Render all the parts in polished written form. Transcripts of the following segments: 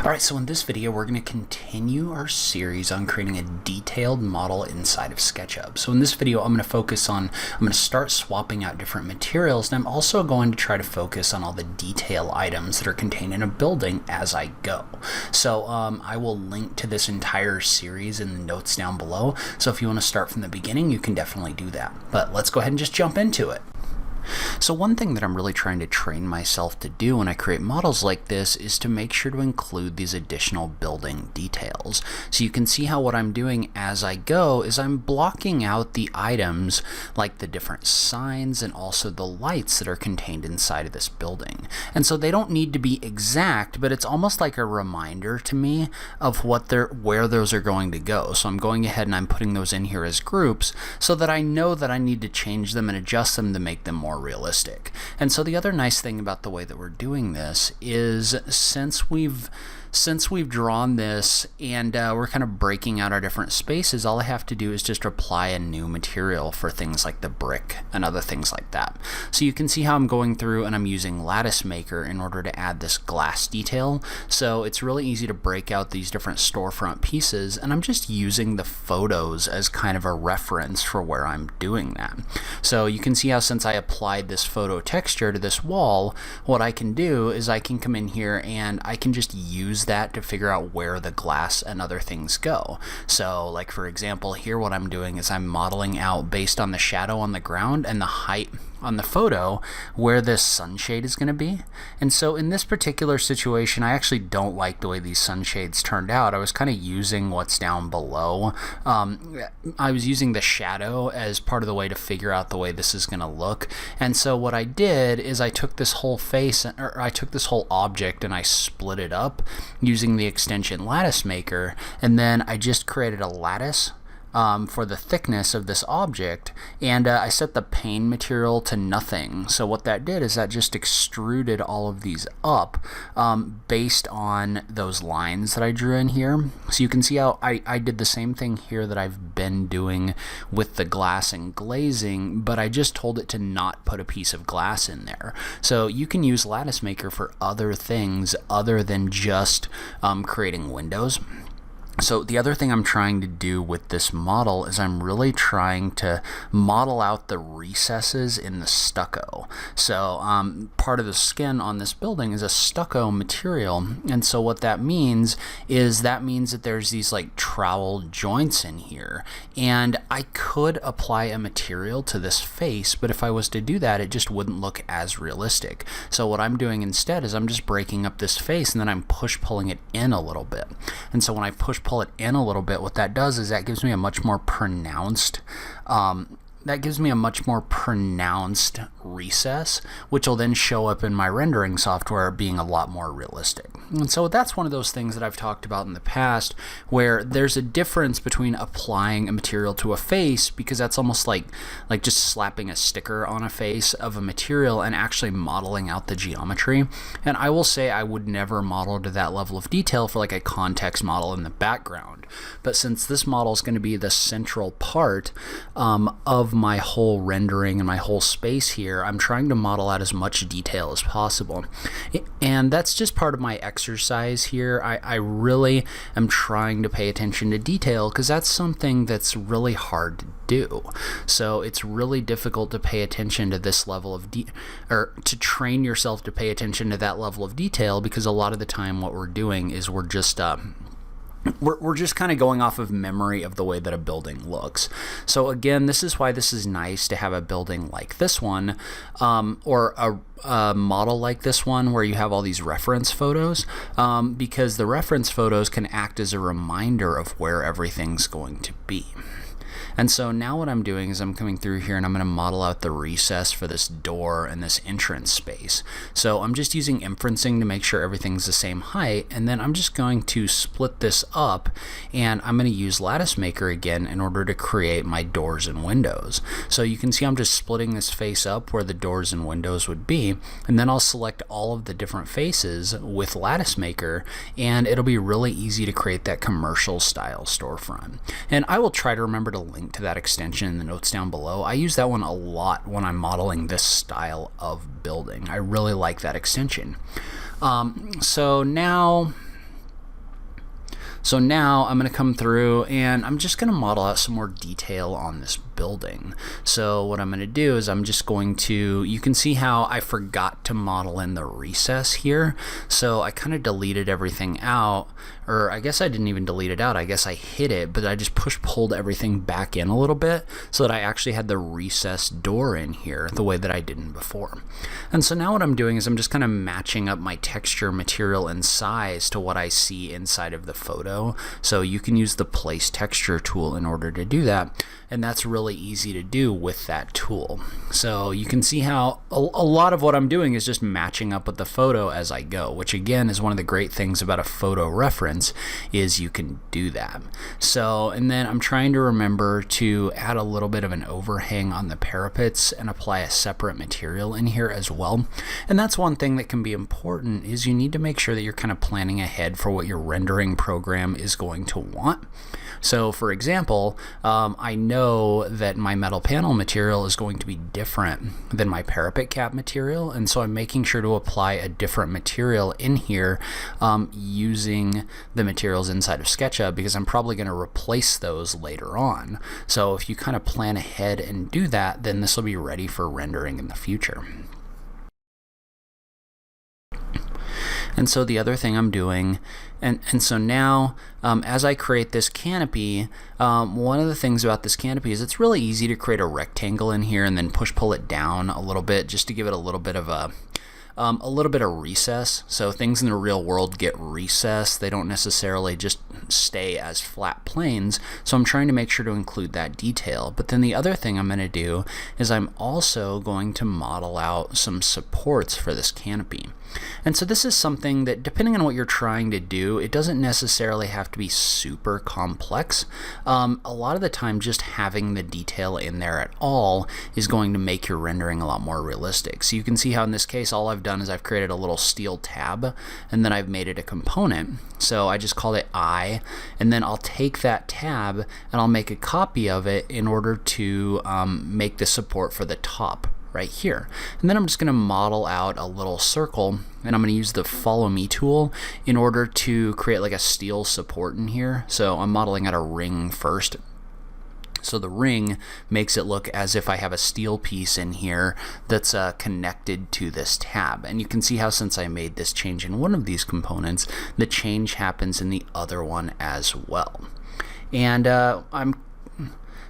Alright, so in this video we're going to continue our series on creating a detailed model inside of SketchUp. So in this video I'm going to start swapping out different materials, and I'm also going to try to focus on all the detail items that are contained in a building as I go. So I will link to this entire series in the notes down below, so if you want to start from the beginning you can definitely do that. But let's go ahead and just jump into it. So one thing that I'm really trying to train myself to do when I create models like this is to make sure to include these additional building details. So you can see how what I'm doing as I go is I'm blocking out the items like the different signs and also the lights that are contained inside of this building. And so they don't need to be exact, but it's almost like a reminder to me of where those are going to go. So I'm going ahead and I'm putting those in here as groups so that I know that I need to change them and adjust them to make them more realistic. And so the other nice thing about the way that we're doing this is since we've drawn this and we're kind of breaking out our different spaces, all I have to do is just apply a new material for things like the brick and other things like that. So you can see how I'm going through and I'm using Lattice Maker in order to add this glass detail. So it's really easy to break out these different storefront pieces, and I'm just using the photos as kind of a reference for where I'm doing that. So you can see how since I applied this photo texture to this wall, what I can do is I can come in here and I can just use that to figure out where the glass and other things go. So like for example here, what I'm doing is I'm modeling out based on the shadow on the ground and the height on the photo where this sunshade is going to be. And so in this particular situation I actually don't like the way these sunshades turned out. I was kind of using what's down below. I was using the shadow as part of the way to figure out the way this is going to look. And so what I did is I took this whole face, or I took this whole object and I split it up using the extension Lattice Maker, and then I just created a lattice for the thickness of this object, and I set the pane material to nothing. So what that did is that just extruded all of these up based on those lines that I drew in here. So you can see how I did the same thing here that I've been doing with the glass and glazing, but I just told it to not put a piece of glass in there. So you can use Lattice Maker for other things other than just creating windows. So the other thing I'm trying to do with this model is I'm really trying to model out the recesses in the stucco. So part of the skin on this building is a stucco material, and so what that means is that there's these like trowel joints in here, and I could apply a material to this face, but if I was to do that it just wouldn't look as realistic. So what I'm doing instead is I'm just breaking up this face and then I'm push-pulling it in a little bit. And so when I pull it in a little bit, what that does is that gives me a much more pronounced recess, which will then show up in my rendering software being a lot more realistic. And so that's one of those things that I've talked about in the past, where there's a difference between applying a material to a face, because that's almost like just slapping a sticker on a face of a material, and actually modeling out the geometry. And I will say I would never model to that level of detail for like a context model in the background. But since this model is going to be the central part of my whole rendering and my whole space here, I'm trying to model out as much detail as possible. And that's just part of my exercise here. I really am trying to pay attention to detail, because that's something that's really hard to do. So it's really difficult to pay attention to this level of or to train yourself to pay attention to that level of detail, because a lot of the time what we're doing is we're just kind of going off of memory of the way that a building looks. So again, this is why this is nice to have a building like this one, or a model like this one where you have all these reference photos, because the reference photos can act as a reminder of where everything's going to be. And so now what I'm doing is I'm coming through here and I'm going to model out the recess for this door and this entrance space. So I'm just using inferencing to make sure everything's the same height, and then I'm just going to split this up, and I'm going to use Lattice Maker again in order to create my doors and windows. So you can see I'm just splitting this face up where the doors and windows would be, and then I'll select all of the different faces with Lattice Maker, and it'll be really easy to create that commercial style storefront. And I will try to remember to link to that extension in the notes down below. I use that one a lot when I'm modeling this style of building. I really like that extension. So now So now I'm going to come through and I'm just going to model out some more detail on this building. So what I'm going to do is I'm just going to, you can see how I forgot to model in the recess here. So I kind of deleted everything out, or I guess I didn't even delete it out. I guess I hid it, but I just pulled everything back in a little bit so that I actually had the recess door in here the way that I didn't before. And so now what I'm doing is I'm just kind of matching up my texture, material, and size to what I see inside of the photo. So you can use the place texture tool in order to do that. And that's really easy to do with that tool. So you can see how a lot of what I'm doing is just matching up with the photo as I go, which again is one of the great things about a photo reference is you can do that. So, and then I'm trying to remember to add a little bit of an overhang on the parapets and apply a separate material in here as well. And that's one thing that can be important is you need to make sure that you're kind of planning ahead for what your rendering program is going to want. So for example, I know that my metal panel material is going to be different than my parapet cap material, and so I'm making sure to apply a different material in here using the materials inside of SketchUp, because I'm probably going to replace those later on. So if you kind of plan ahead and do that, then this will be ready for rendering in the future. And so the other thing I'm doing, and so now as I create this canopy, one of the things about this canopy is it's really easy to create a rectangle in here and then pull it down a little bit just to give it a little bit of recess. So things in the real world get recessed. They don't necessarily just stay as flat planes. So I'm trying to make sure to include that detail. But then the other thing I'm going to do is I'm also going to model out some supports for this canopy. And so this is something that, depending on what you're trying to do, it doesn't necessarily have to be super complex. A lot of the time, just having the detail in there at all is going to make your rendering a lot more realistic. So you can see how in this case, all I've done is I've created a little steel tab, and then I've made it a component. So I just called it I, and then I'll take that tab and I'll make a copy of it in order to make the support for the top right here. And then I'm just going to model out a little circle, and I'm going to use the follow me tool in order to create like a steel support in here. So I'm modeling out a ring first. So the ring makes it look as if I have a steel piece in here that's connected to this tab. And you can see how since I made this change in one of these components, the change happens in the other one as well. And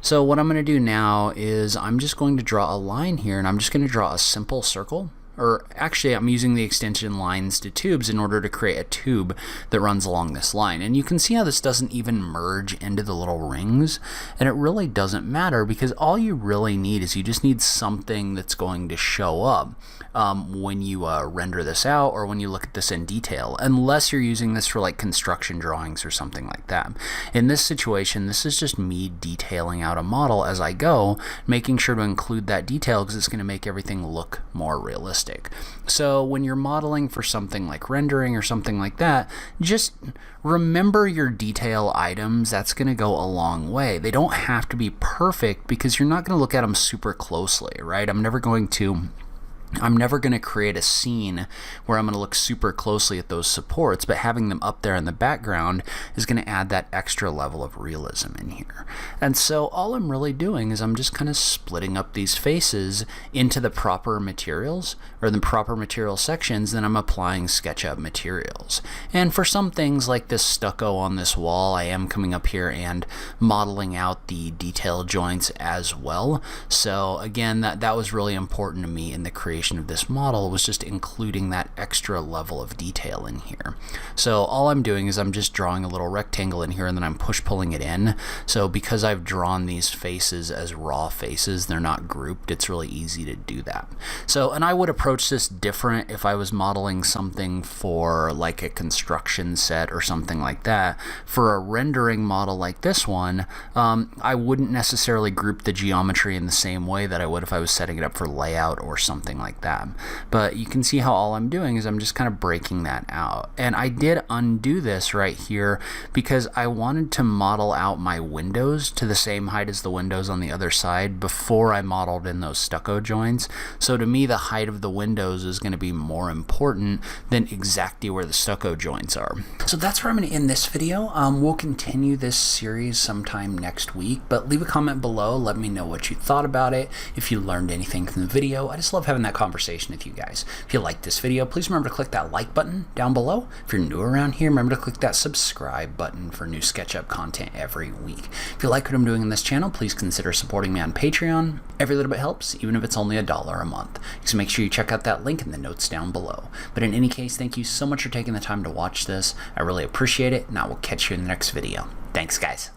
so what I'm going to do now is I'm just going to draw a line here, and I'm just going to draw a simple circle. Or actually, I'm using the extension lines to tubes in order to create a tube that runs along this line. And you can see how this doesn't even merge into the little rings. And it really doesn't matter, because all you really need is you just need something that's going to show up when you render this out or when you look at this in detail, unless you're using this for like construction drawings or something like that. In this situation, this is just me detailing out a model as I go, making sure to include that detail because it's going to make everything look more realistic. So when you're modeling for something like rendering or something like that, just remember your detail items. That's going to go a long way. They don't have to be perfect because you're not going to look at them super closely, right? I'm never going to create a scene where I'm going to look super closely at those supports, but having them up there in the background is going to add that extra level of realism in here. And so all I'm really doing is I'm just kind of splitting up these faces into the proper materials, or the proper material sections, then I'm applying SketchUp materials. And for some things like this stucco on this wall, I am coming up here and modeling out the detail joints as well. So again, that was really important to me in the creation of this model, was just including that extra level of detail in here. So all I'm doing is I'm just drawing a little rectangle in here, and then I'm pulling it in. So because I've drawn these faces as raw faces, they're not grouped, it's really easy to do that. So, and I would approach this different if I was modeling something for like a construction set or something like that. For a rendering model like this one, I wouldn't necessarily group the geometry in the same way that I would if I was setting it up for layout or something like like that. But you can see how all I'm doing is I'm just kind of breaking that out. And I did undo this right here because I wanted to model out my windows to the same height as the windows on the other side before I modeled in those stucco joints. So to me, the height of the windows is going to be more important than exactly where the stucco joints are. So that's where I'm going to end this video. We'll continue this series sometime next week, but leave a comment below. Let me know what you thought about it. If you learned anything from the video, I just love having that conversation with you guys. If you liked this video, please remember to click that like button down below. If you're new around here, remember to click that subscribe button for new SketchUp content every week. If you like what I'm doing in this channel, please consider supporting me on Patreon. Every little bit helps, even if it's only $1 a month. So make sure you check out that link in the notes down below. But in any case, thank you so much for taking the time to watch this. I really appreciate it, and I will catch you in the next video. Thanks, guys.